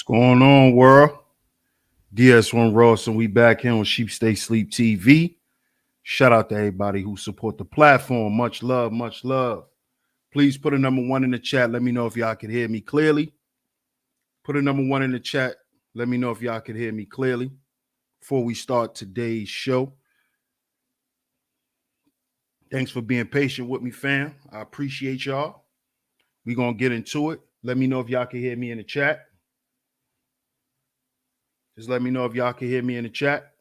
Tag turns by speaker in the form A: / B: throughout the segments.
A: What's going on, world? DS1 Ross, and we back here on Sheep Stay Sleep TV. Shout out to everybody who support the platform. Much love, much love. Please put a number 1 in the chat. Let me know if y'all can hear me clearly. Put a number 1 in the chat. Let me know if y'all can hear me clearly before we start today's show. Thanks for being patient with me, fam. I appreciate y'all. We're going to get into it. Let me know if y'all can hear me in the chat. Just let me know if y'all can hear me in the chat.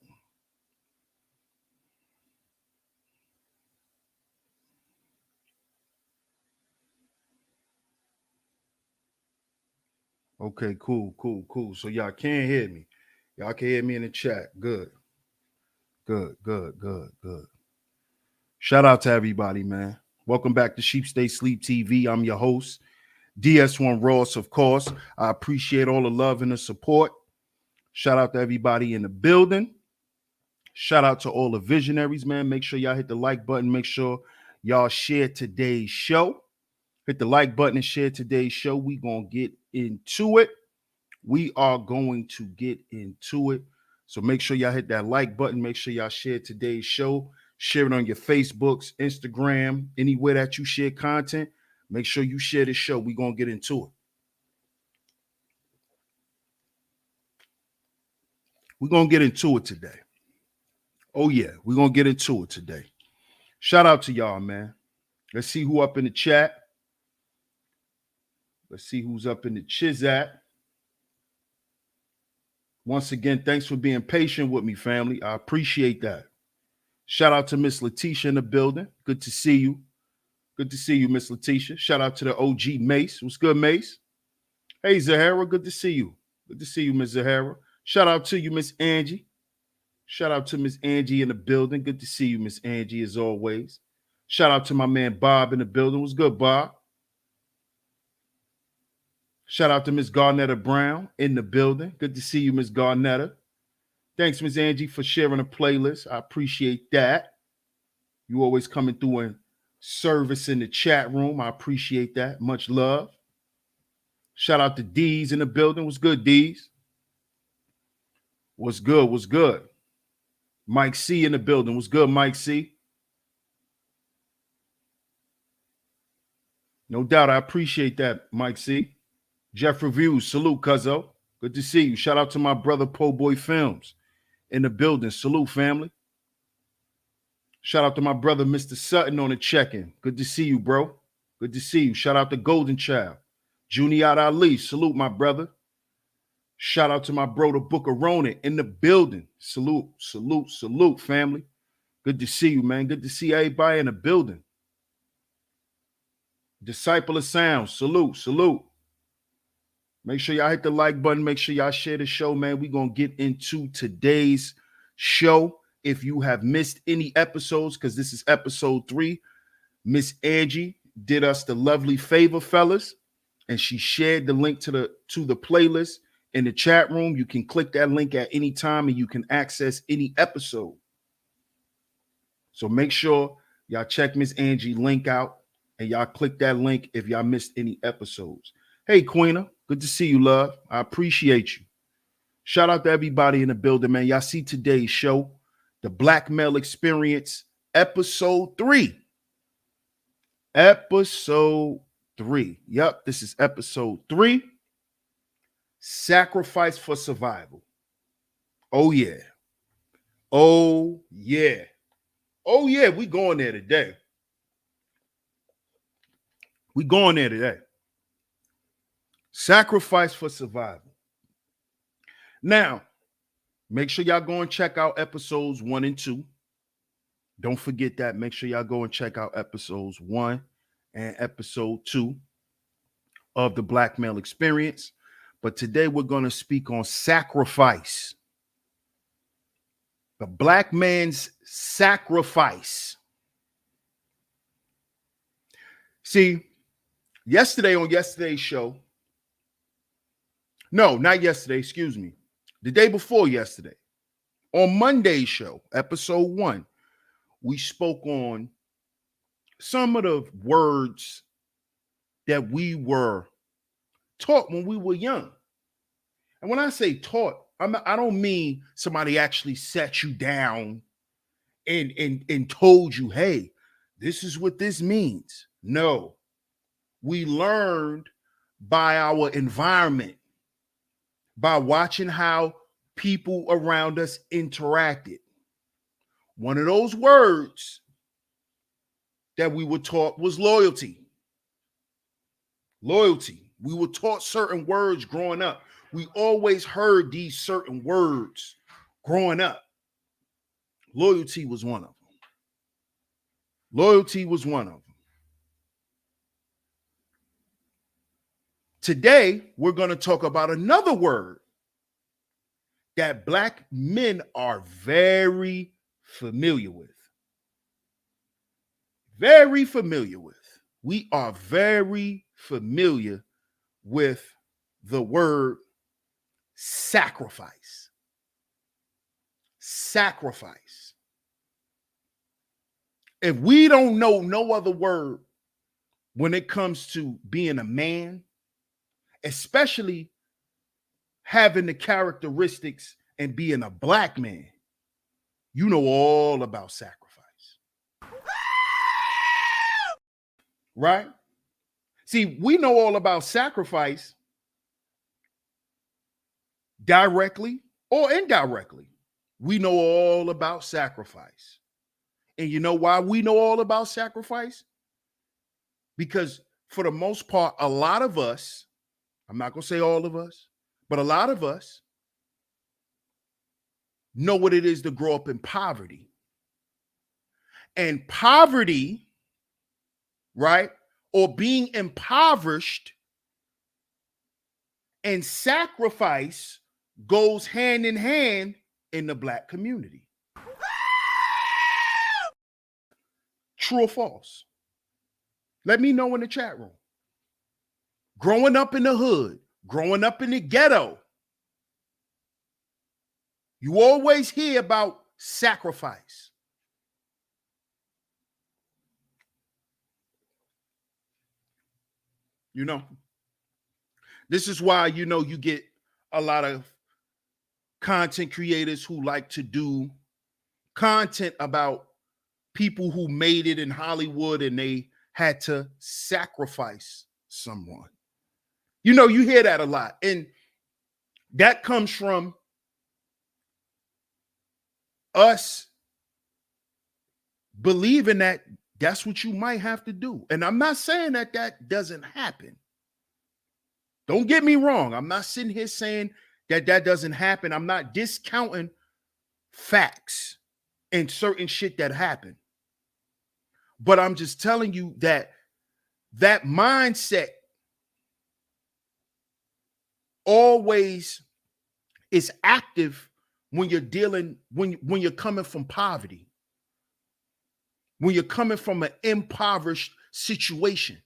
A: Okay, cool. So y'all can hear me. Y'all can hear me in the chat. Good. Shout out to everybody, man. Welcome back to Sheep Stay Sleep TV. I'm your host, DS1 Ross, of course. I appreciate all the love and the support. Shout out to everybody in the building. Shout out to all the visionaries, man. Make sure y'all hit the like button. Make sure y'all share today's show. Hit the like button and share today's show. We gonna get into it. We are going to get into it. So make sure y'all hit that like button. Make sure y'all share today's show. Share it on your Facebooks, Instagram, anywhere that you share content. Make sure you share this show. We're going to get into it. We're going to get into it today. Oh, yeah. We're going to get into it today. Shout out to y'all, man. Let's see who up in the chat. Let's see who's up in the Chizat. Once again, thanks for being patient with me, family. I appreciate that. Shout out to Miss Letitia in the building. Good to see you. Good to see you, Miss Letitia. Shout out to the OG Mace. What's good, Mace? Hey, Zahara. Good to see you. Good to see you, Miss Zahara. Shout out to you, Miss Angie. Shout out to Miss Angie in the building. Good to see you, Miss Angie, as always. Shout out to my man Bob in the building. What's good, Bob? Shout out to Miss Garnetta Brown in the building. Good to see you, Miss Garnetta. Thanks, Miss Angie, for sharing a playlist. I appreciate that. You always coming through and service in the chat room. I appreciate that. Much love. Shout out to D's in the building. What's good, D's? What's good? What's good? Mike C in the building. What's good, Mike C? No doubt. I appreciate that, Mike C. Jeff Reviews. Salute, cuzzo. Good to see you. Shout out to my brother, Po Boy Films in the building. Salute, family. Shout out to my brother, Mr. Sutton, on the check-in. Good to see you, bro. Good to see you. Shout out to Golden Child. Junior Ali. Salute, my brother. Shout out to my bro, the Book of Ronan, in the building. Salute, family. Good to see you, man. Good to see everybody in the building. Disciple of Sound. Salute. Make sure y'all hit the like button. Make sure y'all share the show, man. We're going to get into today's show. If you have missed any episodes, because this is episode 3, Miss Angie did us the lovely favor, fellas, and she shared the link to the playlist in the chat room. You can click that link at any time and you can access any episode. So make sure y'all check Miss Angie link out and y'all click that link if y'all missed any episodes. Hey, Queena, good to see you, love. I appreciate you. Shout out to everybody in the building, man. Y'all see today's show, The Black Male Experience, episode 3. Episode 3. Yep, this is episode 3. Sacrifice for survival. Oh, yeah. Oh, yeah. Oh, yeah, we going there today. We going there today. Sacrifice for survival. Now, make sure y'all go and check out episodes 1 and 2. Don't forget that. Make sure y'all go and check out episodes 1 and episode 2 of the Black Male Experience. But today we're going to speak on sacrifice. The black man's sacrifice. See, yesterday on yesterday's show, no, not yesterday, excuse me, the day before yesterday, on Monday's show, episode 1, we spoke on some of the words that we were taught when we were young. And when I say taught, I don't mean somebody actually sat you down and told you, hey, this is what this means. No, we learned by our environment, by watching how people around us interacted. One of those words that we were taught was loyalty. Loyalty. We were taught certain words growing up. We always heard these certain words growing up. Loyalty was one of them. Loyalty was one of them. Today, we're going to talk about another word that Black men are very familiar with. Very familiar with. We are very familiar with the word sacrifice. Sacrifice. If we don't know no other word when it comes to being a man, especially having the characteristics and being a Black man, you know all about sacrifice. Right? See, we know all about sacrifice directly or indirectly. We know all about sacrifice. And you know why we know all about sacrifice? Because for the most part, a lot of us, I'm not going to say all of us, but a lot of us know what it is to grow up in poverty. And poverty, right, or being impoverished and sacrifice goes hand in hand in the Black community. True or false? Let me know in the chat room. Growing up in the hood, growing up in the ghetto, you always hear about sacrifice. You know, this is why, you know, you get a lot of content creators who like to do content about people who made it in Hollywood and they had to sacrifice someone. You know, you hear that a lot. And that comes from us believing that that's what you might have to do. And I'm not saying that that doesn't happen. Don't get me wrong. I'm not sitting here saying that that doesn't happen. I'm not discounting facts and certain shit that happen. But I'm just telling you that that mindset always is active when you're dealing, when you're coming from poverty, when you're coming from an impoverished situation.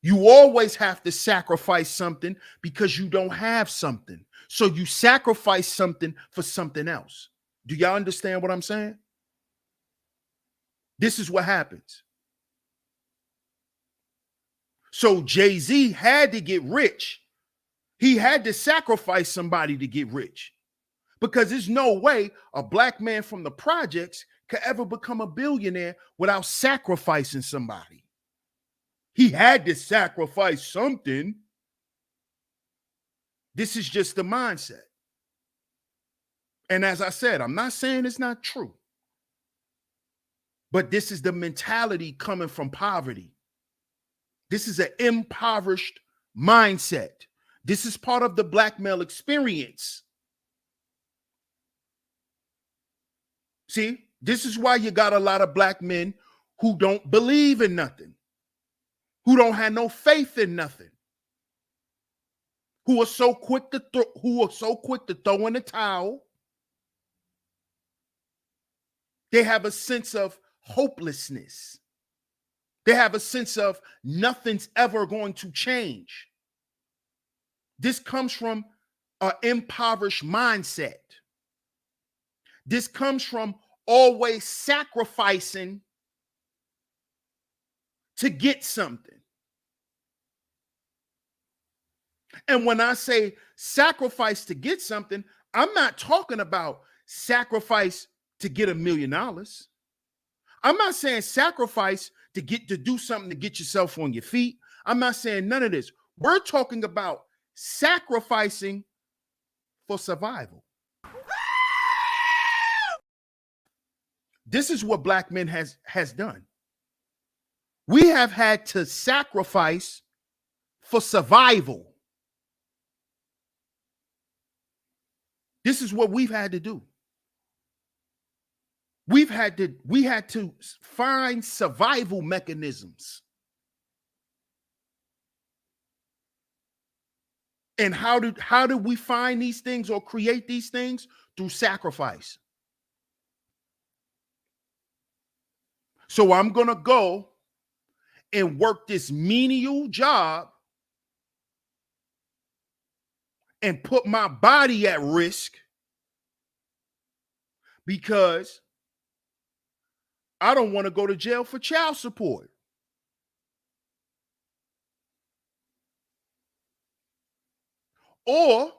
A: You always have to sacrifice something because you don't have something. So you sacrifice something for something else. Do y'all understand what I'm saying? This is what happens. So Jay-Z had to get rich. He had to sacrifice somebody to get rich, because there's no way a Black man from the projects could ever become a billionaire without sacrificing somebody. He had to sacrifice something. This is just the mindset. And as I said, I'm not saying it's not true, but this is the mentality coming from poverty. This is an impoverished mindset. This is part of the Black male experience. See, this is why you got a lot of Black men who don't believe in nothing, who don't have no faith in nothing, who are so quick to throw in the towel. They have a sense of hopelessness. They have a sense of nothing's ever going to change. This comes from an impoverished mindset. This comes from always sacrificing to get something. And when I say sacrifice to get something, I'm not talking about sacrifice to get $1 million. I'm not saying sacrifice to do something to get yourself on your feet. I'm not saying none of this. We're talking about sacrificing for survival. This is what black men has done. We have had to sacrifice for survival. This is what we've had to do. We had to find survival mechanisms. And how did we find these things or create these things? Through sacrifice. So I'm going to go and work this menial job and put my body at risk because I don't want to go to jail for child support. Or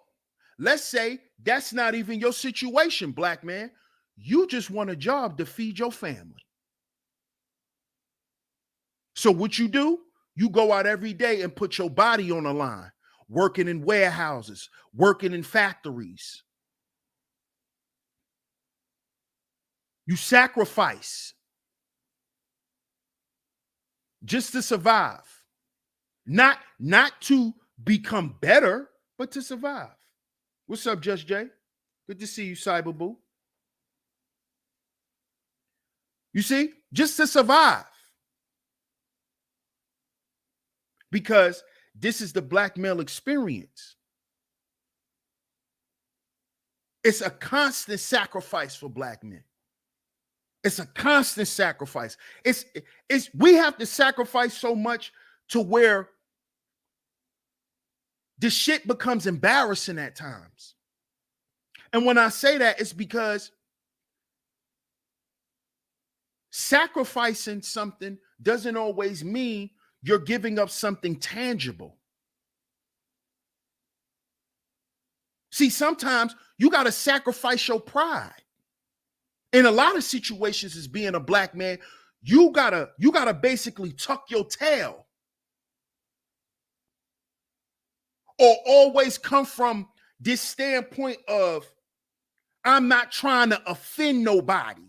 A: let's say that's not even your situation, black man. You just want a job to feed your family. So what you do, you go out every day and put your body on the line, working in warehouses, working in factories. You sacrifice just to survive. Not to become better, but to survive. What's up, Just Jay? Good to see you, Cyber Boo. You see, just to survive. Because this is the black male experience. It's a constant sacrifice for black men. It's a constant sacrifice. We have to sacrifice so much to where the shit becomes embarrassing at times. And when I say that, it's because sacrificing something doesn't always mean you're giving up something tangible. See, sometimes you got to sacrifice your pride. In a lot of situations, as being a black man, you gotta basically tuck your tail. Or always come from this standpoint of, I'm not trying to offend nobody.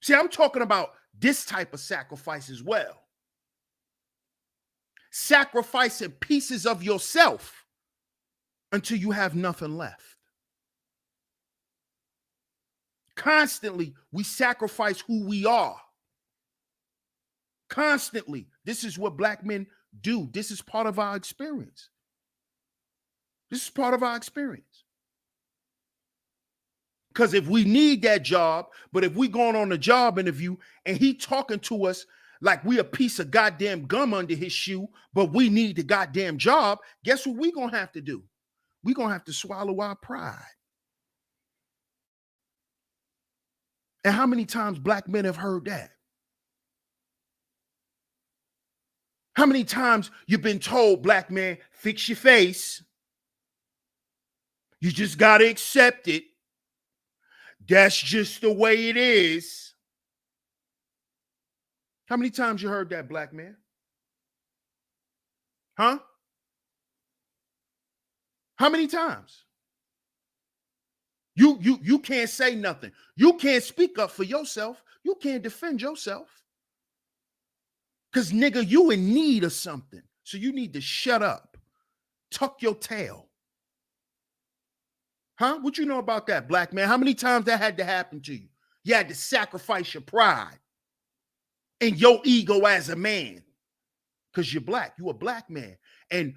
A: See, I'm talking about this type of sacrifice as well. Sacrificing pieces of yourself until you have nothing left. Constantly, we sacrifice who we are. Constantly. This is what black men do. This is part of our experience. This is part of our experience. Because if we need that job, but if we going on a job interview and he talking to us like we a piece of goddamn gum under his shoe, but we need the goddamn job, guess what we gonna have to do? We gonna have to swallow our pride. And how many times black men have heard that? How many times you've been told, black man, fix your face. You just got to accept it. That's just the way it is. How many times you heard that, black man? Huh? How many times? You can't say nothing. You can't speak up for yourself. You can't defend yourself. Because, nigga, you in need of something. So you need to shut up. Tuck your tail. Huh? What you know about that, black man? How many times that had to happen to you? You had to sacrifice your pride and your ego as a man. Because you're black. You're a black man. And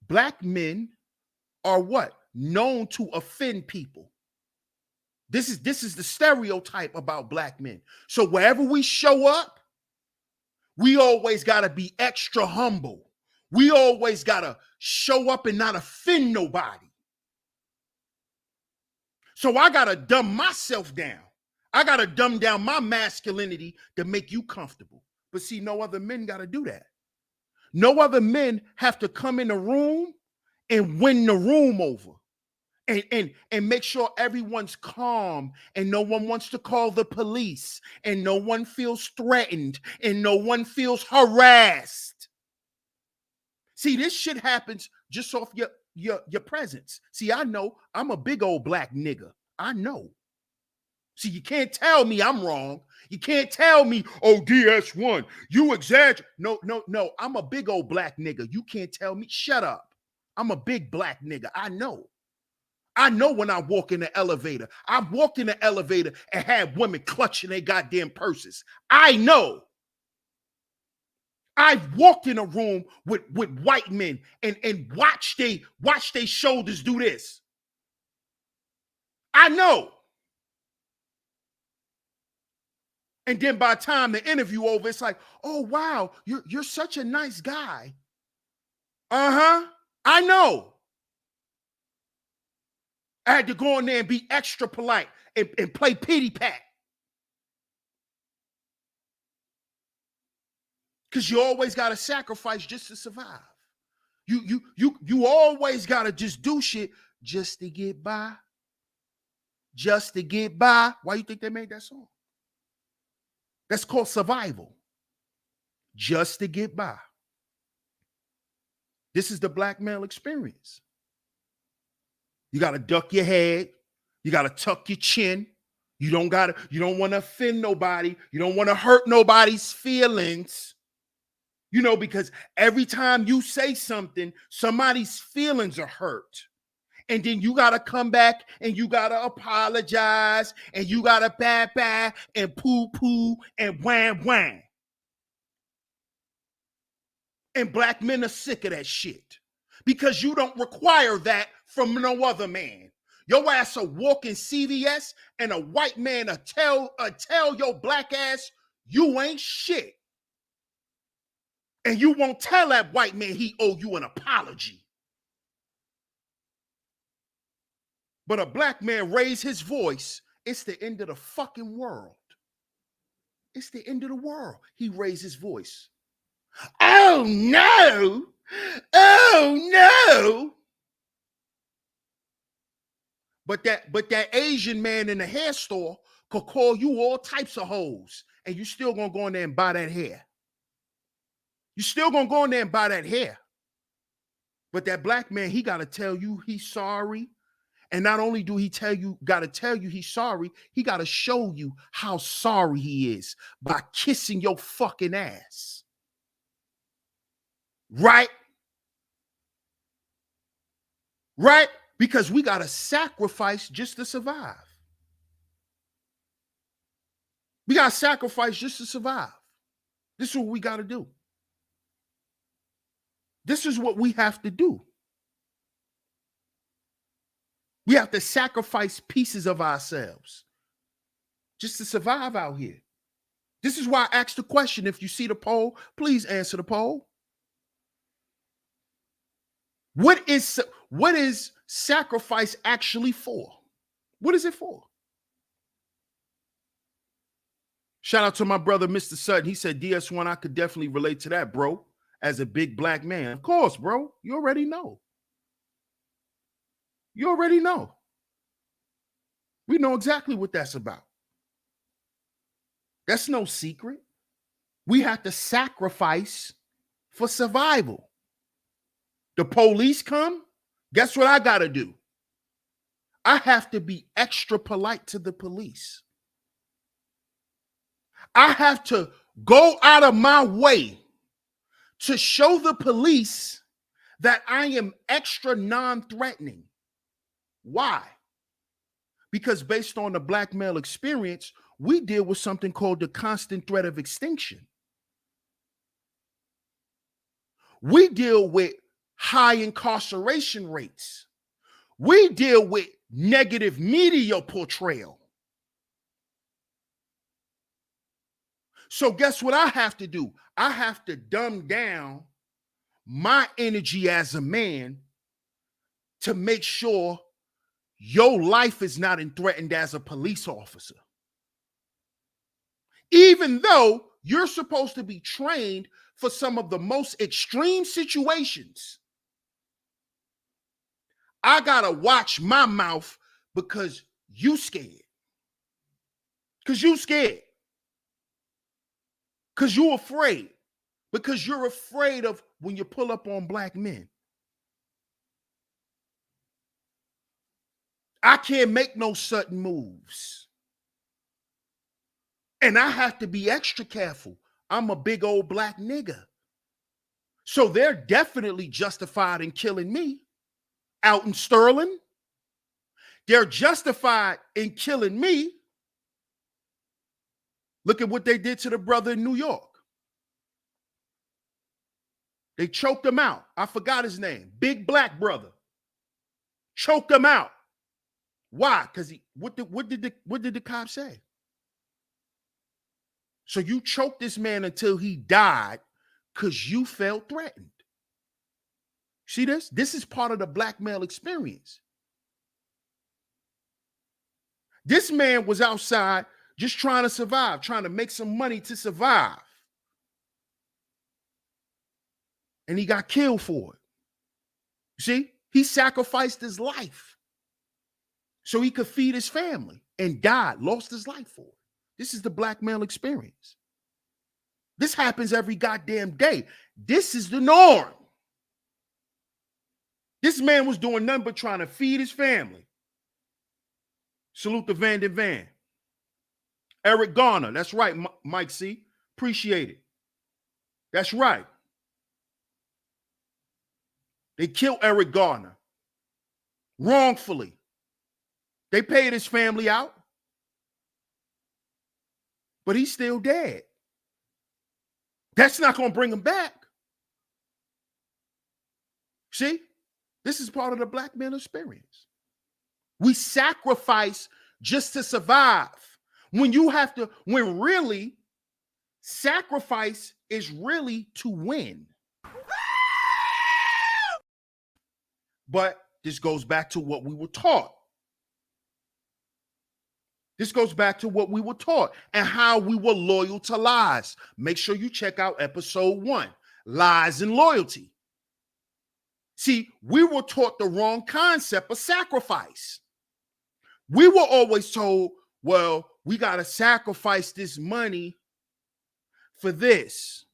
A: black men are what? Known to offend people. This is the stereotype about black men. So wherever we show up, we always got to be extra humble. We always got to show up and not offend nobody. So I got to dumb myself down. I got to dumb down my masculinity to make you comfortable. But see, no other men got to do that. No other men have to come in the room and win the room over. And make sure everyone's calm and no one wants to call the police and no one feels threatened and no one feels harassed. See, this shit happens just off your presence. See, I know I'm a big old black nigga. I know. See, you can't tell me I'm wrong. You can't tell me, oh, DS1, you exaggerate. No. I'm a big old black nigga. You can't tell me. Shut up. I'm a big black nigga. I know. I know when I walk in the elevator. I've walked in the elevator and had women clutching their goddamn purses. I know. I've walked in a room with white men and watched they shoulders do this. I know. And then by the time the interview over, it's like, oh wow, you're such a nice guy. Uh-huh. I know. I had to go in there and be extra polite and play pity pat. Because you always got to sacrifice just to survive. You always got to just do shit just to get by. Just to get by. Why you think they made that song? That's called survival. Just to get by. This is the black male experience. You got to duck your head. You got to tuck your chin. You don't want to offend nobody. You don't want to hurt nobody's feelings. You know, because every time you say something, somebody's feelings are hurt. And then you got to come back and you got to apologize and you got to bad and poo and wham. And black men are sick of that shit because you don't require that from no other man. Your ass a walking CVS and a white man tell your black ass you ain't shit. And you won't tell that white man he owe you an apology. But a black man raise his voice, it's the end of the fucking world. It's the end of the world. He raised his voice. Oh no! Oh no! But that Asian man in the hair store could call you all types of hoes, and you still gonna go in there and buy that hair. You still gonna go in there and buy that hair. But that black man, he gotta tell you he's sorry. And not only do he gotta tell you he's sorry, he gotta show you how sorry he is by kissing your fucking ass. Right? Right? Because we gotta sacrifice just to survive. We gotta sacrifice just to survive. This is what we gotta do. This is what we have to do. We have to sacrifice pieces of ourselves just to survive out here. This is why I asked the question. If you see the poll, please answer the poll. What is sacrifice actually for? What is it for? Shout out to my brother, Mr. Sutton. He said, DS1, I could definitely relate to that, bro. As a big black man. Of course, bro. You already know. You already know. We know exactly what that's about. That's no secret. We have to sacrifice for survival. The police come, guess what I got to do? I have to be extra polite to the police. I have to go out of my way to show the police that I am extra non-threatening. Why? Because based on the black male experience, we deal with something called the constant threat of extinction. We deal with high incarceration rates. We deal with negative media portrayal. So guess what I have to do? I have to dumb down my energy as a man to make sure your life is not threatened as a police officer. Even though you're supposed to be trained for some of the most extreme situations, I gotta watch my mouth because you scared. Because you scared. Because you afraid. Because you're afraid of when you pull up on black men. I can't make no sudden moves. And I have to be extra careful. I'm a big old black nigga. So they're definitely justified in killing me out in Sterling. They're justified in killing me. Look at what they did to the brother in New York. They choked him out. I forgot his name. Big black brother. Choked him out. Why? Because what did the cop say? So you choked this man until he died because you felt threatened. See this? This is part of the black male experience. This man was outside just trying to survive, trying to make some money to survive. And he got killed for it. You see? He sacrificed his life so he could feed his family and died, lost his life for it. This is the black male experience. This happens every goddamn day. This is the norm. This man was doing nothing but trying to feed his family. Salute to Van Den Van. Eric Garner. That's right, Mike C. Appreciate it. That's right. They killed Eric Garner wrongfully. They paid his family out, but he's still dead. That's not going to bring him back. See, this is part of the black man experience. We sacrifice just to survive. When really sacrifice is really to win. But this goes back to what we were taught. This goes back to what we were taught and how we were loyal to lies. Make sure you check out episode 1, Lies and Loyalty. See, we were taught the wrong concept of sacrifice. We were always told, well, we got to sacrifice this money for this.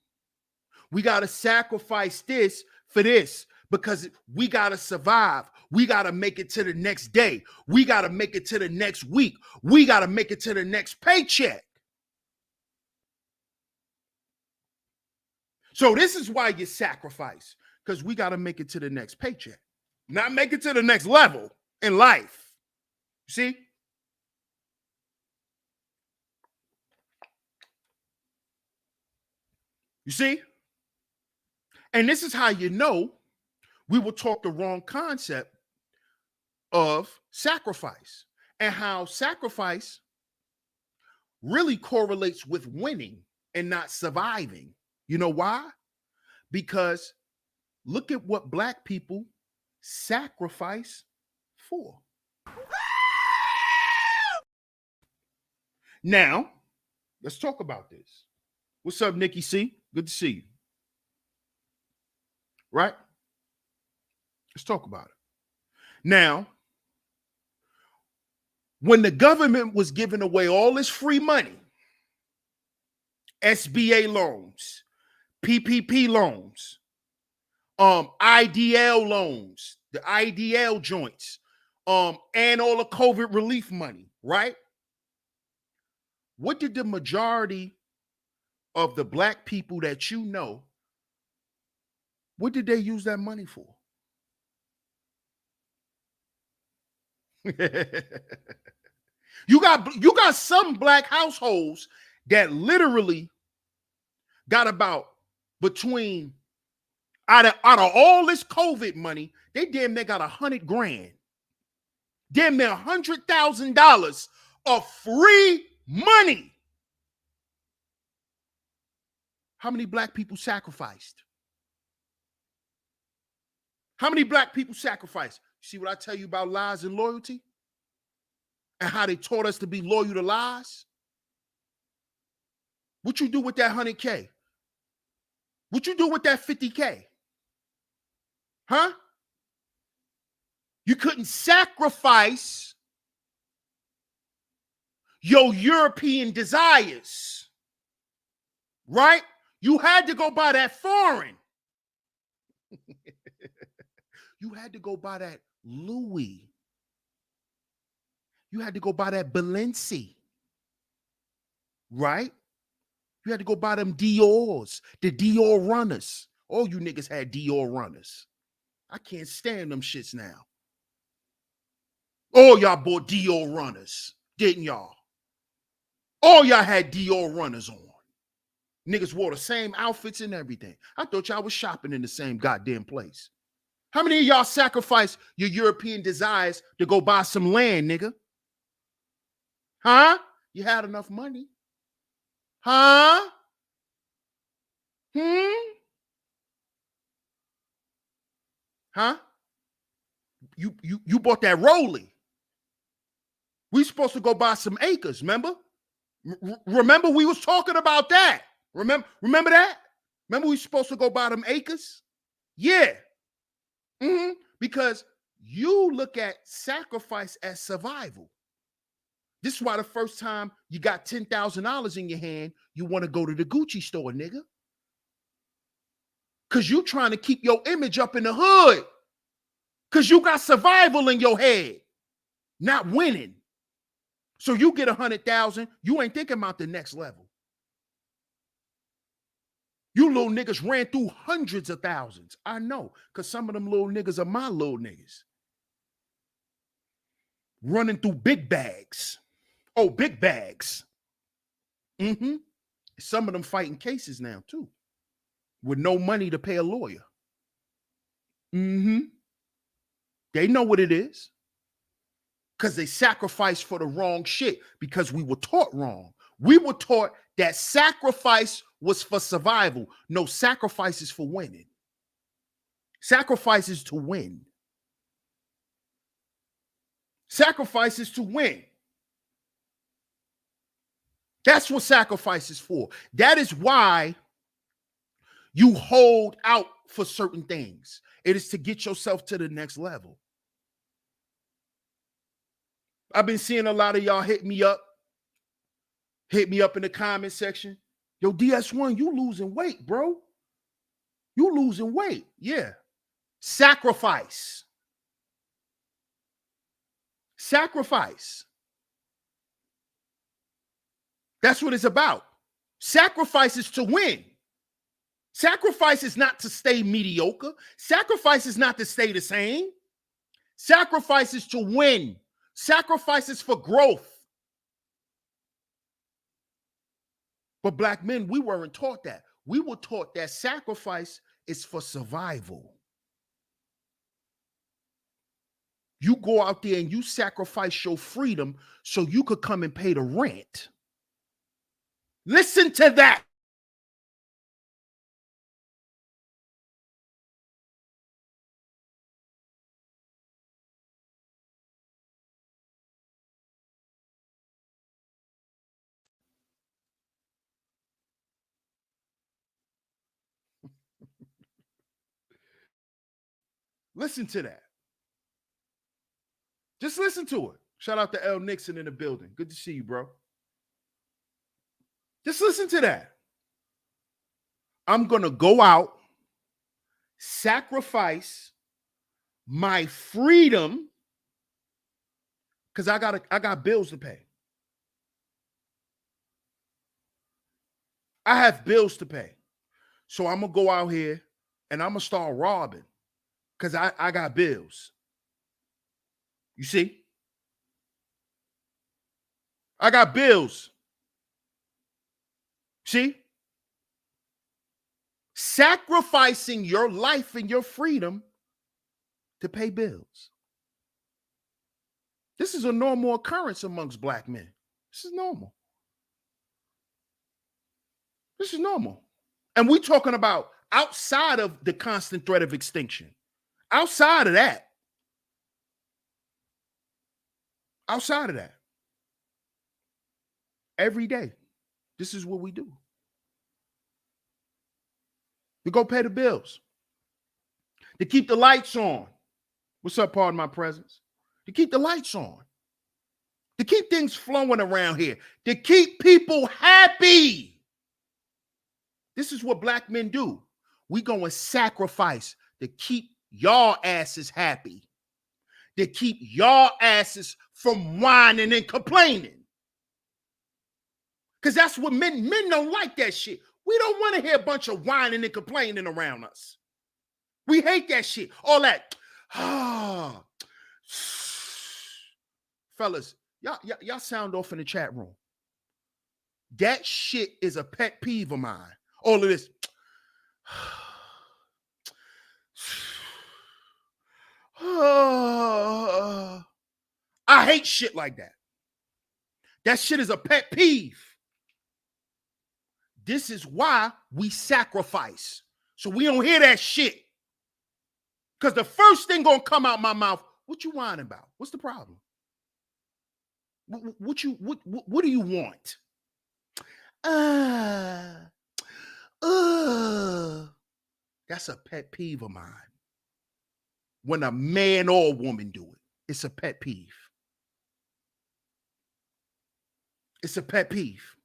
A: We got to sacrifice this for this because we got to survive. We got to make it to the next day. We got to make it to the next week. We got to make it to the next paycheck. So this is why you sacrifice, because we got to make it to the next paycheck, not make it to the next level in life. See? You see? And this is how you know we were taught the wrong concept of sacrifice and how sacrifice really correlates with winning and not surviving. You know why? Because look at what black people sacrifice for. Now, let's talk about this. What's up, Nikki C? Good to see you. Right? Let's talk about it. Now, when the government was giving away all this free money, SBA loans, PPP loans, IDL loans, the IDL joints, and all the COVID relief money, right? What did the majority of the black people that you know, what did they use that money for? You got some black households that literally got about between out of all this COVID money, they damn near got $100,000, damn near $100,000 of free money. How many black people sacrificed? How many black people sacrificed? See what I tell you about lies and loyalty? And how they taught us to be loyal to lies? What you do with that $100K? What you do with that 50K? Huh? You couldn't sacrifice your European desires, right? You had to go buy that foreign. You had to go buy that Louis. You had to go buy that Balenci, right? You had to go buy them Dior's, the Dior runners. All you niggas had Dior runners. I can't stand them shits now. All y'all bought Dior runners, didn't y'all? All y'all had Dior runners on. Niggas wore the same outfits and everything. I thought y'all was shopping in the same goddamn place. How many of y'all sacrificed your European desires to go buy some land, nigga? Huh? You had enough money. Huh? Huh? You bought that Rolly. We supposed to go buy some acres, remember? Remember we was talking about that. Remember that? Remember we supposed to go buy them acres? Yeah. Because you look at sacrifice as survival. This is why the first time you got $10,000 in your hand, you want to go to the Gucci store, nigga. Because you trying to keep your image up in the hood. Because you got survival in your head, not winning. So you get 100,000, you ain't thinking about the next level. You little niggas ran through hundreds of thousands. I know, because some of them little niggas are my little niggas. Running through big bags. Oh, big bags. Some of them fighting cases now, too. With no money to pay a lawyer. They know what it is. Because they sacrificed for the wrong shit. Because we were taught wrong. We were taught that sacrifice was for survival. No, sacrifice is for winning. Sacrifice is to win. Sacrifice is to win. That's what sacrifice is for. That is why you hold out for certain things. It is to get yourself to the next level. I've been seeing a lot of y'all hit me up in the comment section. Yo, DS1, you losing weight, bro. You losing weight. Yeah. Sacrifice. Sacrifice. That's what it's about. Sacrifice is to win. Sacrifice is not to stay mediocre. Sacrifice is not to stay the same. Sacrifice is to win. Sacrifice is for growth. But black men, we weren't taught that. We were taught that sacrifice is for survival. You go out there and you sacrifice your freedom so you could come and pay the rent. Listen to that. Listen to that. Just listen to it. Shout out to L. Nixon in the building. Good to see you, bro. Just listen to that. I'm going to go out, sacrifice my freedom because I got bills to pay. I have bills to pay. So I'm going to go out here and I'm going to start robbing because I got bills. You see? I got bills. See? Sacrificing your life and your freedom to pay bills. This is a normal occurrence amongst black men. This is normal. This is normal. And we're talking about outside of the constant threat of extinction. Outside of that. Outside of that. Every day. This is what we do. to go pay the bills, to keep the lights on. What's up, pardon my presence? To keep the lights on, to keep things flowing around here, to keep people happy. This is what black men do. We go and sacrifice to keep y'all asses happy, to keep y'all asses from whining and complaining. Because that's what men don't like that shit. We don't want to hear a bunch of whining and complaining around us. We hate that shit. All that. Fellas, y'all sound off in the chat room. That shit is a pet peeve of mine. All of this. I hate shit like that. That shit is a pet peeve. This is why we sacrifice. So we don't hear that shit. Because the first thing gonna come out my mouth, what you whining about? What's the problem? What do you want? That's a pet peeve of mine. When a man or woman do it, it's a pet peeve. It's a pet peeve.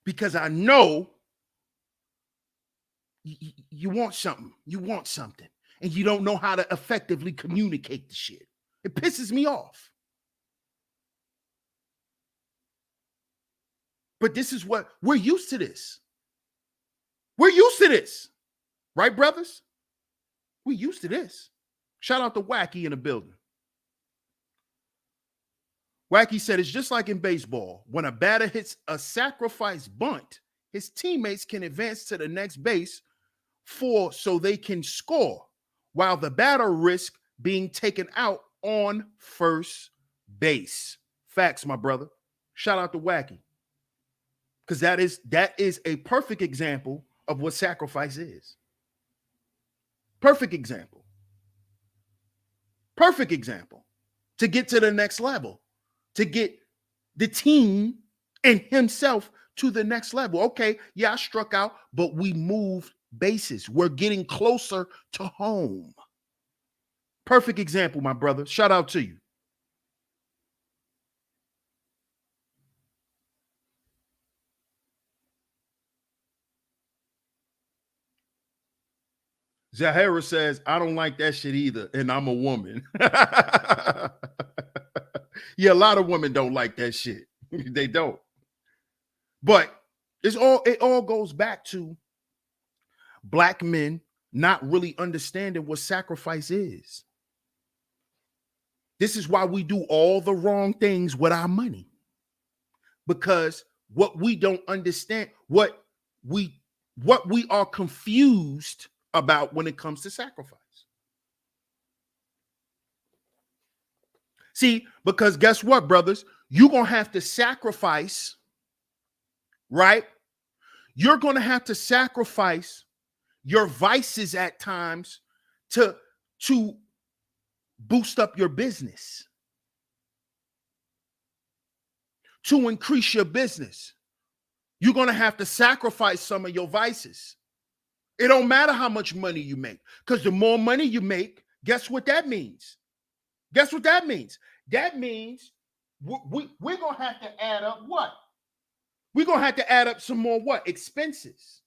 A: Because I know you want something. You want something. And you don't know how to effectively communicate the shit. It pisses me off. But this is what we're used to this. We're used to this. Right, brothers? We're used to this. Shout out to Wacky in the building. Wacky said it's just like in baseball. When a batter hits a sacrifice bunt, his teammates can advance to the next base so they can score, while the batter risks being taken out on first base. Facts, my brother. Shout out to Wacky. Because that is a perfect example of what sacrifice is. Perfect example. Perfect example. To get to the next level. To get the team and himself to the next level. Okay, yeah, I struck out, but we moved bases. We're getting closer to home. Perfect example, my brother. Shout out to you. Zahara says, I don't like that shit either, and I'm a woman. Yeah, a lot of women don't like that shit. They don't. But it all goes back to black men not really understanding what sacrifice is. This is why we do all the wrong things with our money. Because what we don't understand, what we are confused about when it comes to sacrifice. See, because guess what, brothers? You're going to have to sacrifice, right? You're going to have to sacrifice your vices at times to boost up your business, to increase your business. You're going to have to sacrifice some of your vices. It don't matter how much money you make, because the more money you make, guess what that means? Guess what that means? That means we're going to have to add up what? We're going to have to add up some more what? Expenses.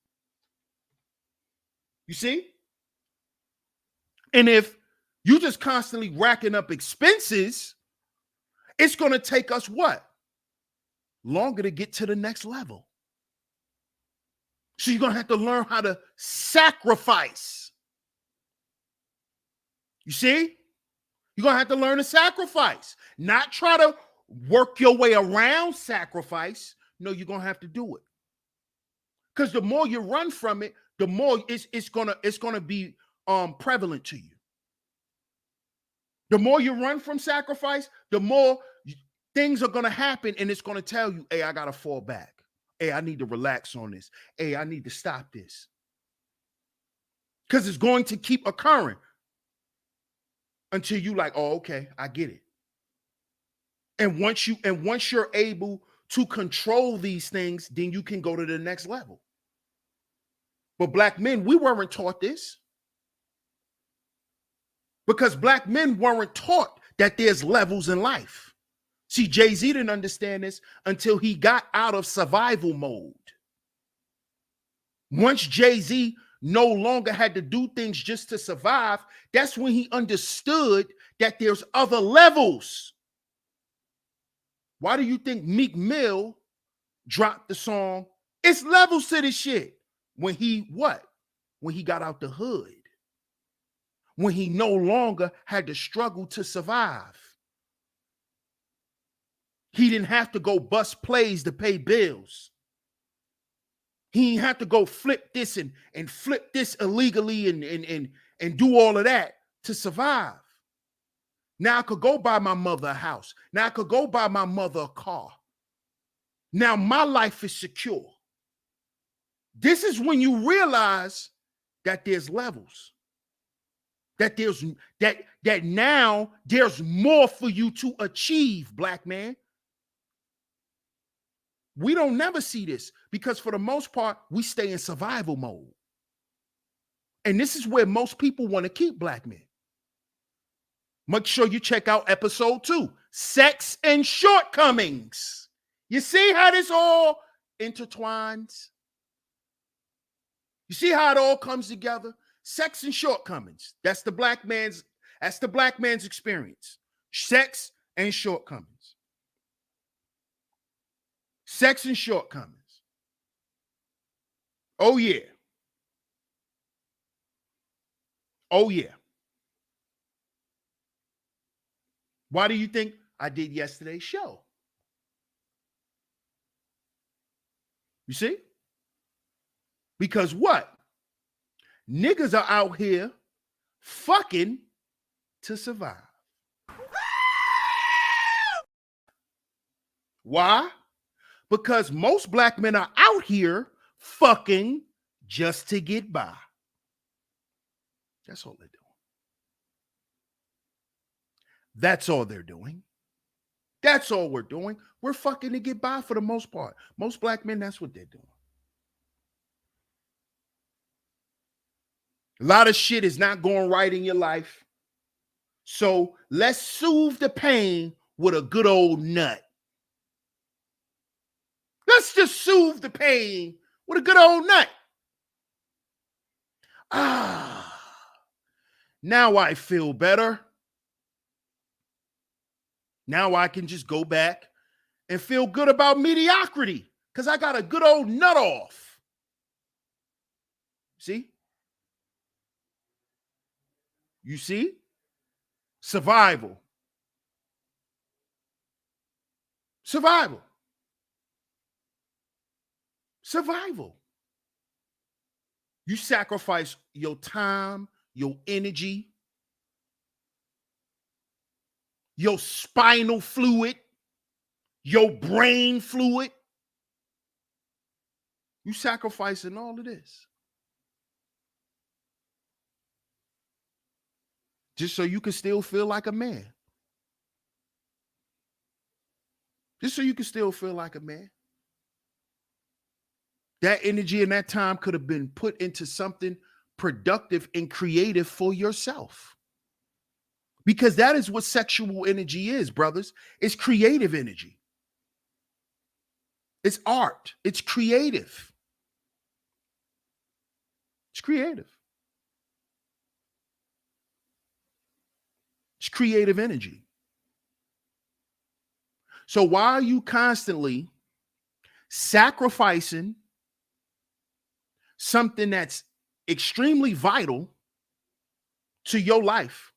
A: You see? And if you just constantly racking up expenses, it's going to take us what? Longer to get to the next level. So you're going to have to learn how to sacrifice. You see? You're going to have to learn to sacrifice. Not try to work your way around sacrifice. No, you're going to have to do it. Because the more you run from it, the more it's gonna be prevalent to you. The more you run from sacrifice, the more things are going to happen, and it's going to tell you, hey, I got to fall back. Hey, I need to relax on this. Hey, I need to stop this. Because it's going to keep occurring until you like, oh, okay, I get it. And once you're able to control these things, then you can go to the next level. But black men, we weren't taught this. Because black men weren't taught that there's levels in life. See, Jay-Z didn't understand this until he got out of survival mode. Once Jay-Z no longer had to do things just to survive, that's when he understood that there's other levels. Why do you think Meek Mill dropped the song, "It's levels to this shit"? When he what? When he got out the hood. When he no longer had to struggle to survive. He didn't have to go bust plays to pay bills. He didn't have to go flip this and flip this illegally and do all of that to survive. Now I could go buy my mother a house. Now I could go buy my mother a car. Now my life is secure. This is when you realize that there's levels. That there's that now there's more for you to achieve, black man. We don't never see this because for the most part, we stay in survival mode. And this is where most people want to keep black men. Make sure you check out episode 2, Sex and Shortcomings. You see how this all intertwines? You see how it all comes together? Sex and shortcomings. That's the black man's experience. Sex and shortcomings. Sex and shortcomings. Oh yeah. Oh yeah. Why do you think I did yesterday's show? You see? Because what? Niggas are out here fucking to survive. Why? Because most black men are out here fucking just to get by. That's all they're doing. That's all they're doing. That's all we're doing. We're fucking to get by for the most part. Most black men, that's what they're doing. A lot of shit is not going right in your life. So let's soothe the pain with a good old nut. Let's just soothe the pain with a good old nut. Now I feel better. Now I can just go back and feel good about mediocrity because I got a good old nut off. See? You see? Survival. Survival. Survival. You sacrifice your time, your energy, your spinal fluid, your brain fluid. You sacrificing all of this. Just so you can still feel like a man. Just so you can still feel like a man. That energy and that time could have been put into something productive and creative for yourself. Because that is what sexual energy is, brothers. It's creative energy. It's art. It's creative. It's creative. It's creative energy. So why are you constantly sacrificing something that's extremely vital to your life,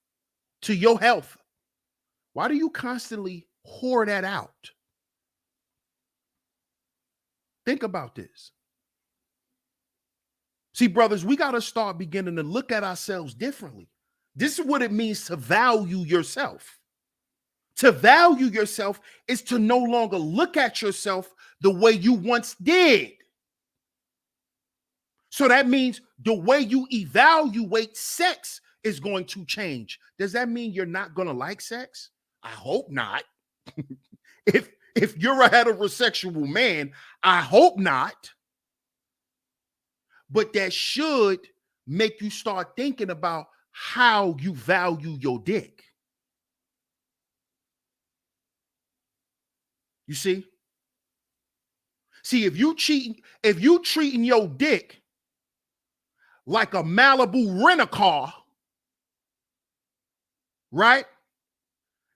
A: to your health? Why do you constantly whore that out? Think about this. See, brothers, we got to start beginning to look at ourselves differently. This is what it means to value yourself. To value yourself is to no longer look at yourself the way you once did. So that means the way you evaluate sex is going to change. Does that mean you're not going to like sex? I hope not. If you're a heterosexual man, I hope not. But that should make you start thinking about how you value your dick. You see? See, if you treating your dick like a Malibu rent-a-car, right?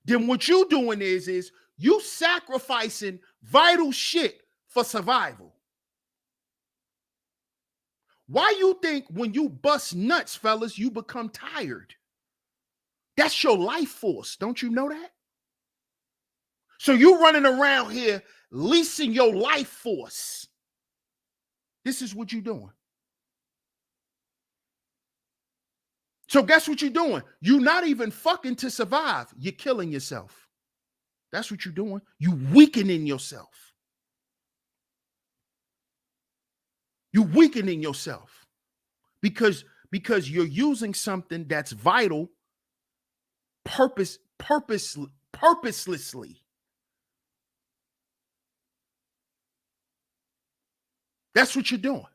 A: Then what you doing is you sacrificing vital shit for survival. Why you think when you bust nuts, fellas, you become tired? That's your life force. Don't you know that? So you running around here leasing your life force. This is what you're doing. So guess what you're doing? You're not even fucking to survive. You're killing yourself. That's what you're doing. You weakening yourself. You're weakening yourself because you're using something that's vital purposelessly. That's what you're doing.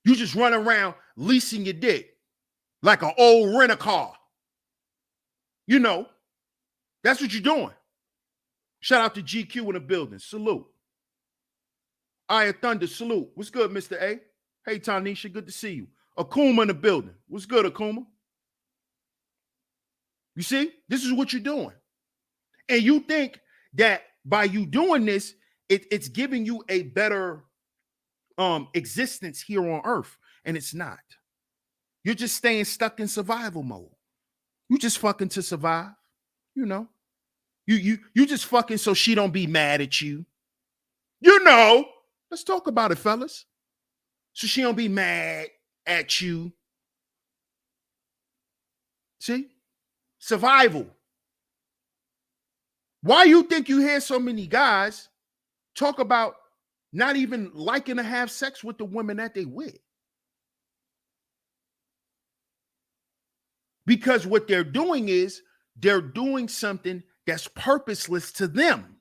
A: You just run around leasing your dick like an old rent-a-car. You know, that's what you're doing. Shout out to GQ in the building. Salute. Eye Thunder, salute. What's good, Mr. A? Hey, Tanisha, good to see you. Akuma in the building. What's good, Akuma? You see, this is what you're doing. And you think that by you doing this, it's giving you a better existence here on Earth. And it's not. You're just staying stuck in survival mode. You just fucking to survive. You know. You just fucking so she don't be mad at you. You know. Let's talk about it, fellas. So she don't be mad at you. See? Survival. Why you think you hear so many guys talk about not even liking to have sex with the women that they with? Because what they're doing is they're doing something that's purposeless to them.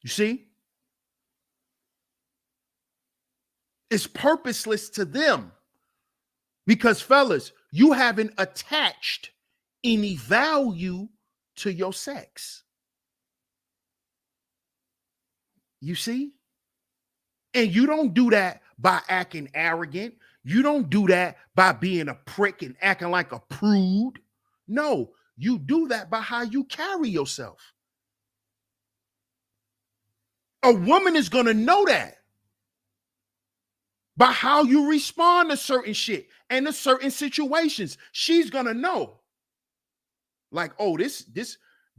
A: You see? It's purposeless to them. Because, fellas, you haven't attached any value to your sex. You see? And you don't do that by acting arrogant. You don't do that by being a prick and acting like a prude. No, you do that by how you carry yourself. A woman is going to know that by how you respond to certain shit and to certain situations. She's going to know. Like, oh, this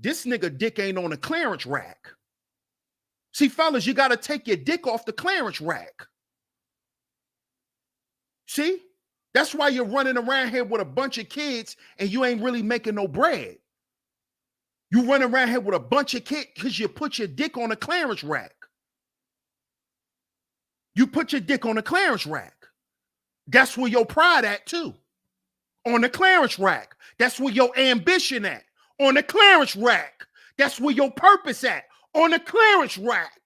A: nigga dick ain't on a clearance rack. See, fellas, you got to take your dick off the clearance rack. See? That's why you're running around here with a bunch of kids and you ain't really making no bread. You run around here with a bunch of kids because you put your dick on a clearance rack. You put your dick on a clearance rack. That's where your pride at too. On the clearance rack. That's where your ambition at. On the clearance rack. That's where your purpose at. On the clearance rack.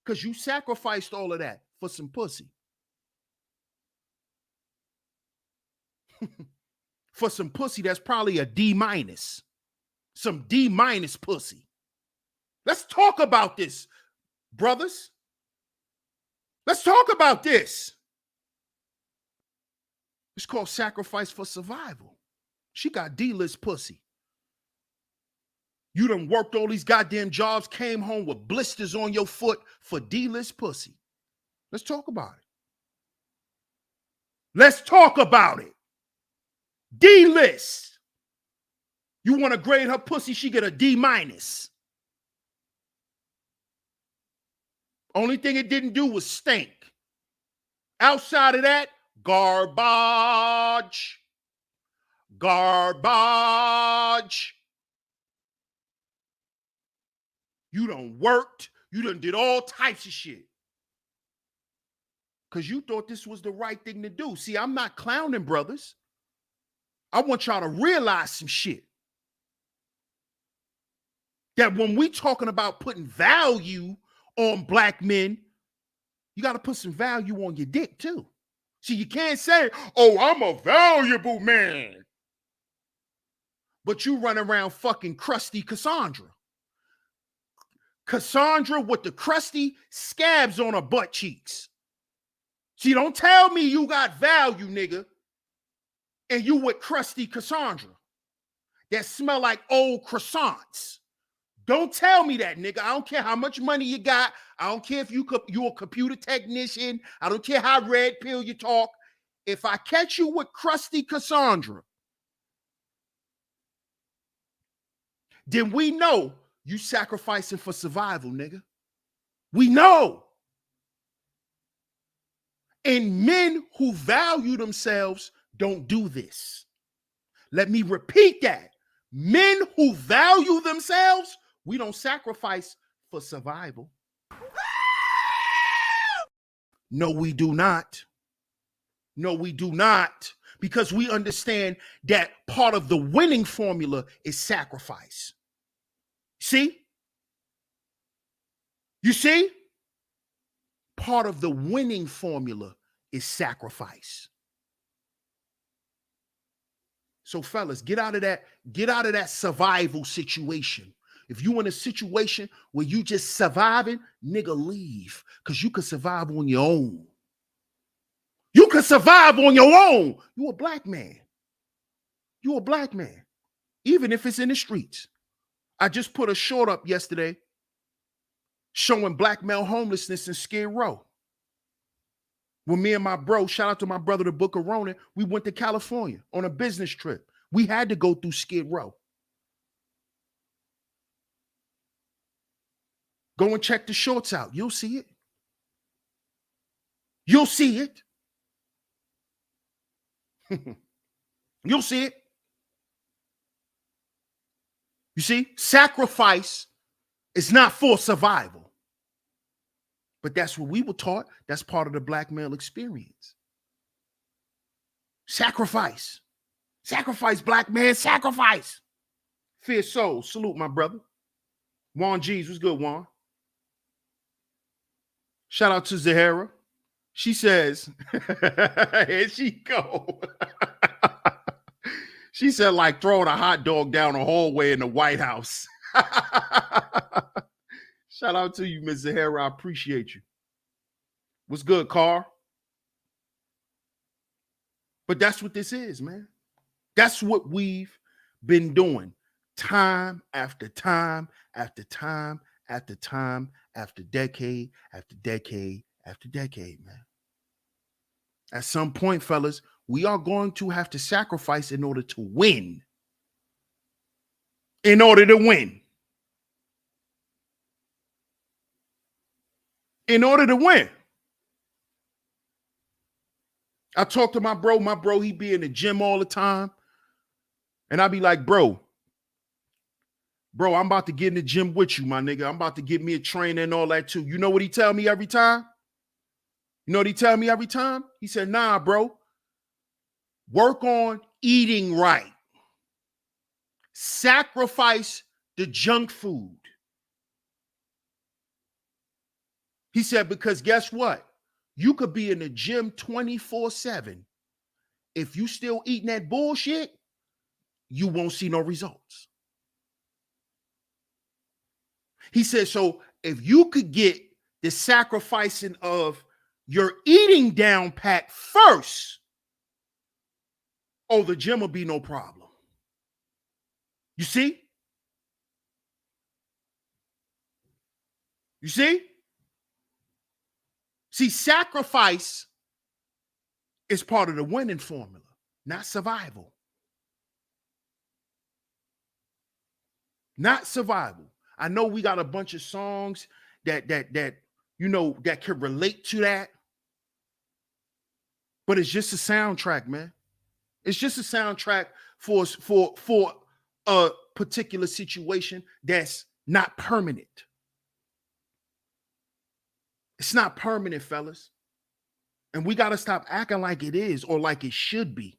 A: Because you sacrificed all of that for some pussy. For some pussy that's probably a D-. Some D- pussy. Let's talk about this, brothers. Let's talk about this. It's called sacrifice for survival. She got D-list pussy. You done worked all these goddamn jobs, came home with blisters on your foot for D-list pussy. Let's talk about it. Let's talk about it. D-list. You want to grade her pussy, she get a D-. Only thing it didn't do was stink. Outside of that, garbage. Garbage. You done worked. You done did all types of shit. Because you thought this was the right thing to do. See, I'm not clowning, brothers. I want y'all to realize some shit. that when we talking about putting value on black men, you got to put some value on your dick too. See, you can't say, oh, I'm a valuable man, but you run around fucking crusty Cassandra. Cassandra with the crusty scabs on her butt cheeks. See, don't tell me you got value, nigga, and you with crusty Cassandra that smell like old croissants. Don't tell me that, nigga. I don't care how much money you got. I don't care if you're a computer technician. I don't care how red pill you talk. If I catch you with crusty Cassandra, then we know you sacrificing for survival, nigga. We know. And men who value themselves don't do this. Let me repeat that. Men who value themselves, we don't sacrifice for survival. No, we do not. No, we do not. Because we understand that part of the winning formula is sacrifice. See? You see? Part of the winning formula is sacrifice. So fellas, get out of that survival situation. If you in a situation where you just surviving, nigga, leave. Because you can survive on your own. You can survive on your own. You a black man. You a black man. Even if it's in the streets. I just put a short up yesterday showing black male homelessness in Skid Row. When me and my bro, shout out to my brother, the Book of Ronan, we went to California on a business trip. We had to go through Skid Row. Go and check the shorts out. You'll see it. You'll see it. You'll see it. You see, sacrifice is not for survival. But that's what we were taught. That's part of the black male experience. Sacrifice. Sacrifice, black man, sacrifice. Fierce soul, salute my brother. Juan G's, what's good, Juan? Shout out to Zahara. She says, here she go. She said, like throwing a hot dog down a hallway in the White House. Shout out to you, Ms. Zahara. I appreciate you. What's good, Carr? But that's what this is, man. That's what we've been doing time after time after time after time after decade after decade after decade, man. At some point, fellas, we are going to have to sacrifice in order to win. In order to win. In order to win. I talk to my bro, he be in the gym all the time. And I be like, bro, I'm about to get in the gym with you, my nigga. I'm about to get me a trainer and all that too. You know what he tell me every time? You know what he tell me every time? He said, nah, bro, work on eating right. Sacrifice the junk food. He said, because guess what? You could be in the gym 24/7. If you still eating that bullshit, you won't see no results. He said, so if you could get the sacrificing of your eating down pat first, oh, the gym will be no problem. You see? You see? See, sacrifice is part of the winning formula, not survival. Not survival. I know we got a bunch of songs that you know that can relate to that, but it's just a soundtrack, man. It's just a soundtrack for a particular situation that's not permanent. It's not permanent, fellas. And we got to stop acting like it is or like it should be.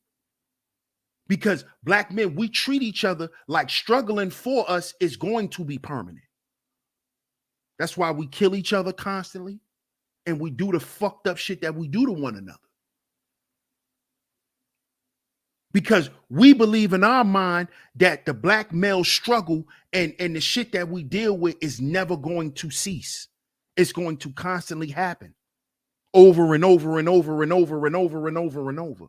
A: Because black men, we treat each other like struggling for us is going to be permanent. That's why we kill each other constantly and we do the fucked up shit that we do to one another. Because we believe in our mind that the black male struggle and the shit that we deal with is never going to cease. It's going to constantly happen over and over and over and over and over and over and over.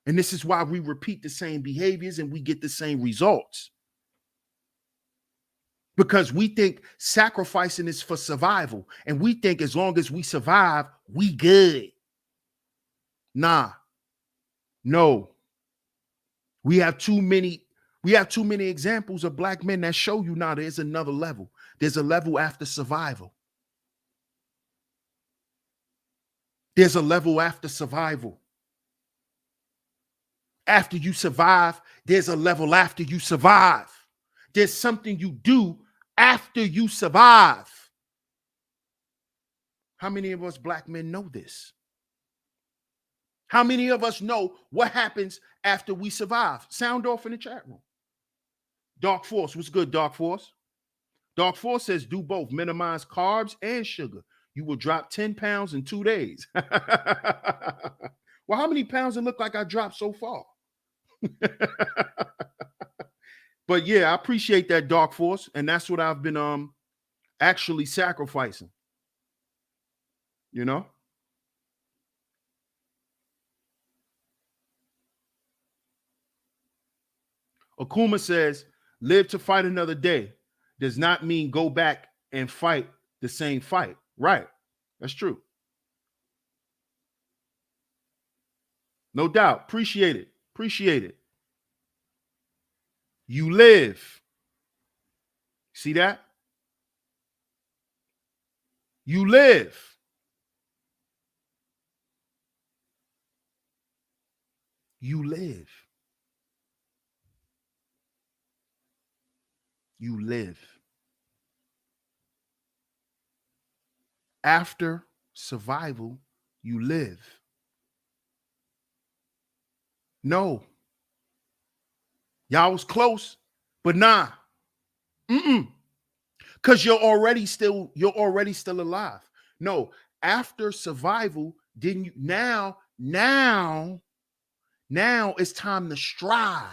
A: And this is why we repeat the same behaviors and we get the same results. Because we think sacrificing is for survival. And we think as long as we survive, we good. Nah. No. We have too many examples of black men that show you now there's another level. There's a level after survival. There's a level after survival. After you survive, there's a level after you survive. There's something you do after you survive. How many of us black men know this? How many of us know what happens after we survive? Sound off in the chat room. Dark Force, what's good, Dark Force? Dark Force says do both, minimize carbs and sugar. You will drop 10 pounds in 2 days. Well, how many pounds it look like I dropped so far? But yeah, I appreciate that, Dark Force. And that's what I've been actually sacrificing. You know? Akuma says, live to fight another day does not mean go back and fight the same fight. Right. That's true. No doubt. Appreciate it. Appreciate it. You live. See that? You live. You live. You live. After survival, you live. No. Y'all was close, but nah. Because you're already still alive. No, after survival, didn't you now it's time to strive.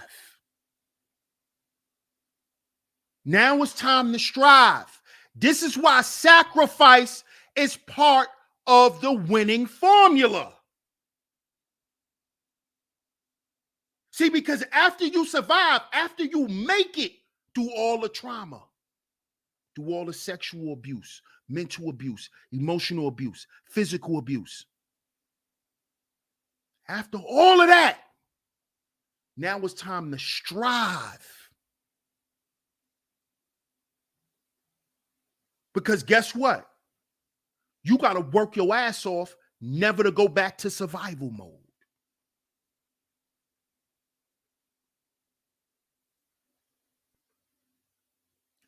A: Now it's time to strive. This is why sacrifice is part of the winning formula. See, because after you survive, after you make it through all the trauma, through all the sexual abuse, mental abuse, emotional abuse, physical abuse, after all of that, now it's time to strive. Because guess what? You got to work your ass off never to go back to survival mode.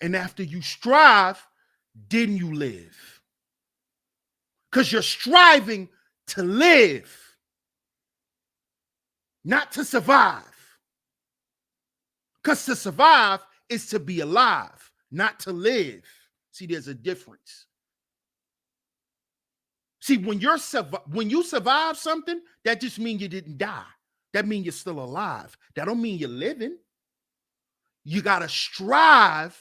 A: And after you strive, then you live. Because you're striving to live, not to survive. Because to survive is to be alive, not to live. See, there's a difference. See, when you survive something, that just means you didn't die. That means you're still alive. That don't mean you're living. You got to strive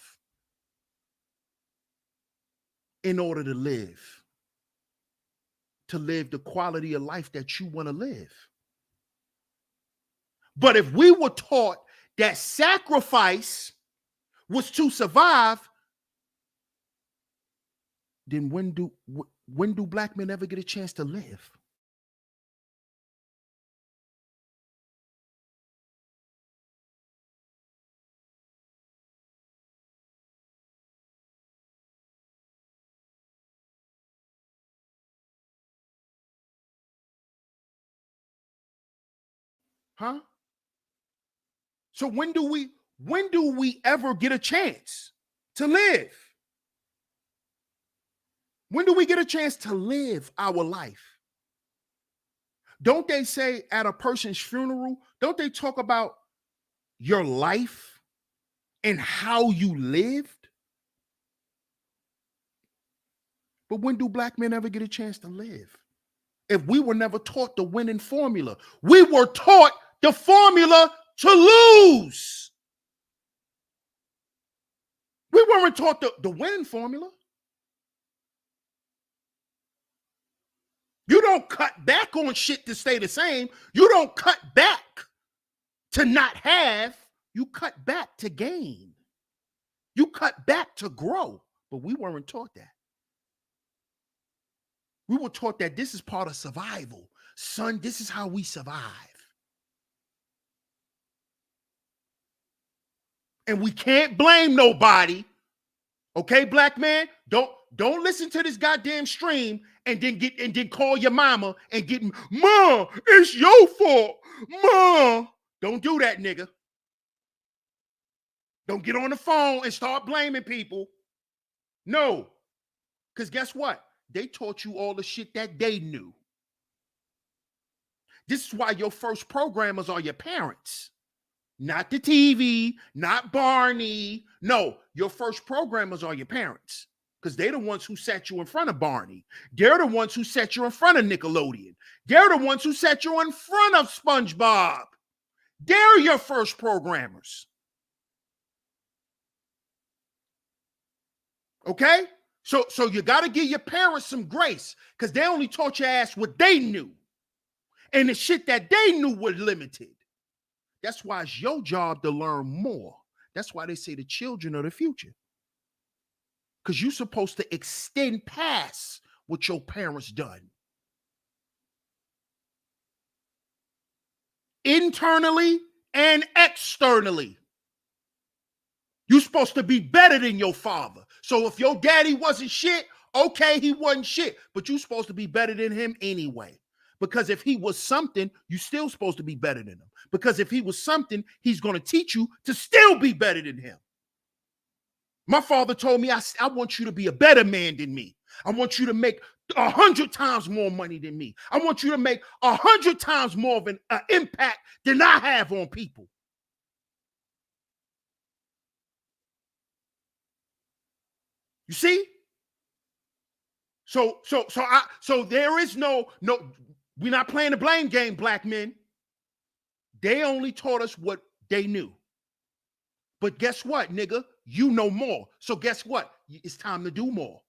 A: in order to live the quality of life that you want to live. But if we were taught that sacrifice was to survive, then when do black men ever get a chance to live? Huh? So when do we ever get a chance to live? When do we get a chance to live our life? Don't they say at a person's funeral, don't they talk about your life and how you lived? But when do black men ever get a chance to live? If we were never taught the winning formula, we were taught the formula to lose. We weren't taught the winning formula. You don't cut back on shit to stay the same. You don't cut back to not have. You cut back to gain. You cut back to grow. But we weren't taught that. We were taught that this is part of survival. Son, this is how we survive. And we can't blame nobody. Okay, black man? Don't listen to this goddamn stream and then call your mama and get, Ma, it's your fault. Ma. Don't do that, nigga. Don't get on the phone and start blaming people. No. Because guess what? They taught you all the shit that they knew. This is why your first programmers are your parents. Not the TV, not Barney. No, your first programmers are your parents. Because they're the ones who set you in front of Barney. They're the ones who set you in front of Nickelodeon. They're the ones who set you in front of SpongeBob. They're your first programmers. Okay? So you got to give your parents some grace because they only taught your ass what they knew. And the shit that they knew was limited. That's why it's your job to learn more. That's why they say the children are the future. Because you're supposed to extend past what your parents done. Internally and externally. You're supposed to be better than your father. So if your daddy wasn't shit, okay, he wasn't shit. But you're supposed to be better than him anyway. Because if he was something, you're still supposed to be better than him. Because if he was something, he's going to teach you to still be better than him. My father told me, I want you to be a better man than me. I want you to make 100 times more money than me. I want you to make 100 times more of an impact than I have on people. You see? So there is no, we're not playing the blame game, black men. They only taught us what they knew. But guess what, nigga? You know more. So guess what? It's time to do more.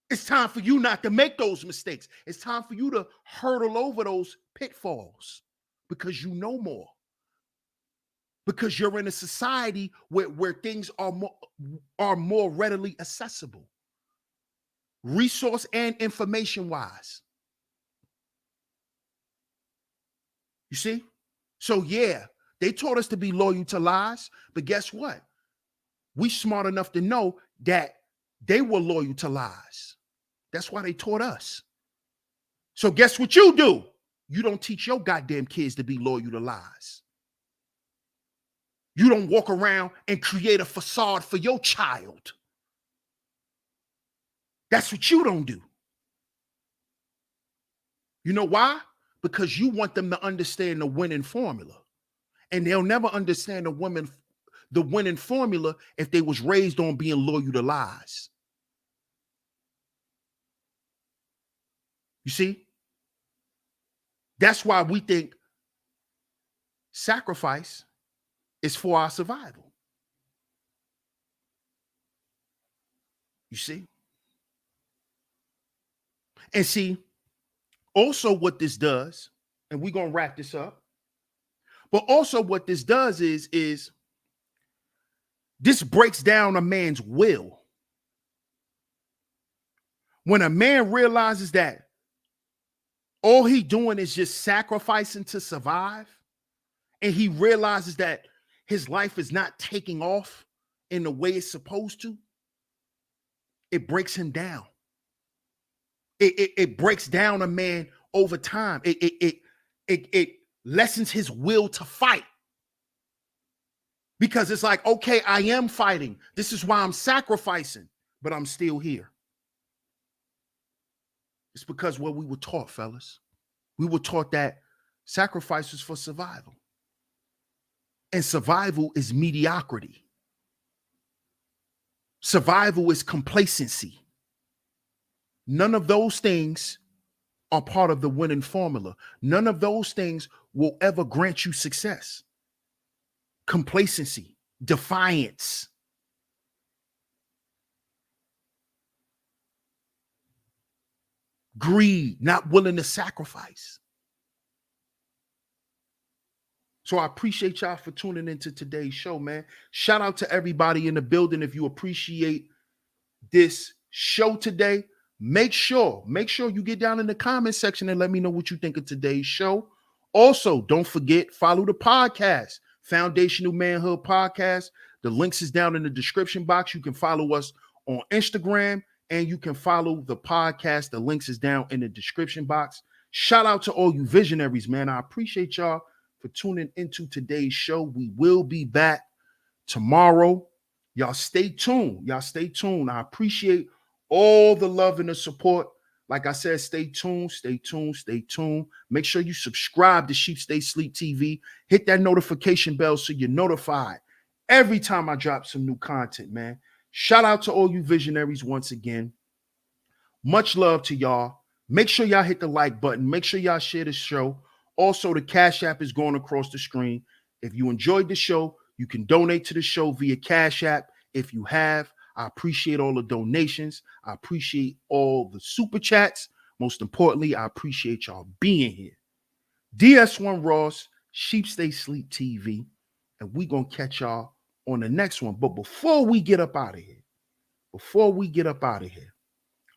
A: It's time for you not to make those mistakes. It's time for you to hurdle over those pitfalls because you know more. Because you're in a society where things are more readily accessible. Resource and information wise. You see? So yeah, they taught us to be loyal to lies, but guess what? We smart enough to know that they were loyal to lies. That's why they taught us. So guess what you do? You don't teach your goddamn kids to be loyal to lies. You don't walk around and create a facade for your child. That's what you don't do. You know why? Because you want them to understand the winning formula. And they'll never understand the winning formula if they was raised on being loyal to lies. You see? That's why we think sacrifice is for our survival. You see? And see, also what this does, and we're going to wrap this up, but also what this does is this breaks down a man's will. When a man realizes that all he doing is just sacrificing to survive, and he realizes that his life is not taking off in the way it's supposed to, it breaks him down. It breaks down a man over time. It lessens his will to fight. Because it's like, okay, I am fighting. This is why I'm sacrificing, but I'm still here. It's because what we were taught, fellas. We were taught that sacrifice was for survival. And survival is mediocrity. Survival is complacency. None of those things are part of the winning formula. None of those things will ever grant you success. Complacency, defiance, greed, not willing to sacrifice. So I appreciate y'all for tuning into today's show, man. Shout out to everybody in the building. If you appreciate this show today, make sure you get down in the comment section and let me know what you think of today's show. Also, don't forget, follow the podcast, Foundational Manhood Podcast. The links is down in the description box. You can follow us on Instagram and you can follow the podcast. The links is down in the description box. Shout out to all you visionaries, man. I appreciate y'all for tuning into today's show. We will be back tomorrow. Y'all stay tuned. I appreciate all the love and the support. Like I said, stay tuned. Make sure you subscribe to Sheep Stay Sleep TV. Hit that notification bell so you're notified every time I drop some new content, man. Shout out to all you visionaries once again. Much love to y'all. Make sure y'all hit the like button. Make sure y'all share the show. Also, the Cash App is going across the screen. If you enjoyed the show, you can donate to the show via Cash App. If you have, I appreciate all the donations. I appreciate all the super chats. Most importantly, I appreciate y'all being here. DS1 Ross, Sheep Stay Sleep TV, and we gonna catch y'all on the next one. But before we get up out of here,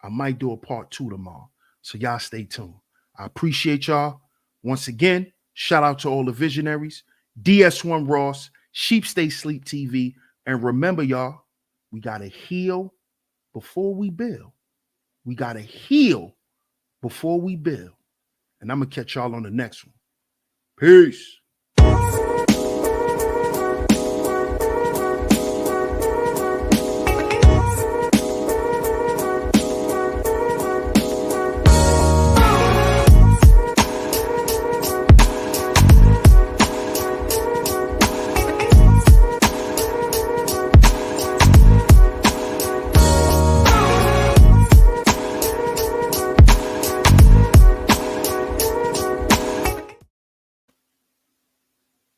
A: I might do a part 2 tomorrow. So y'all stay tuned. I appreciate y'all. Once again, shout out to all the visionaries. DS1 Ross, Sheep Stay Sleep TV. And remember, y'all, we got to heal before we build. And I'm going to catch y'all on the next one. Peace.